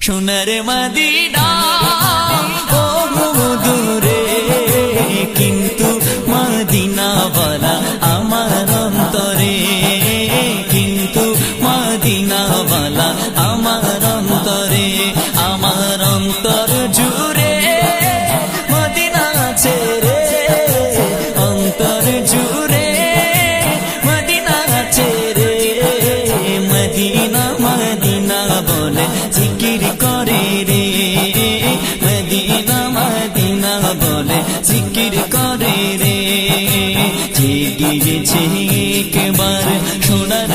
সোনার মদিনা বহু দূরে, কিন্তু মদিনাওয়ালা আমার অন্তরে, কিন্তু মদিনাওয়ালা আমার অন্তরে। আমার অন্তর জুড়ে মদিনা আছে রে, অন্তর জুড়ে মদিনা আছে রে। মদিনা মদিনা বলে জিকির করে রে, মদিনা মদিনা বলে জিকির করে রে। যে গিয়েছে একবার সোনার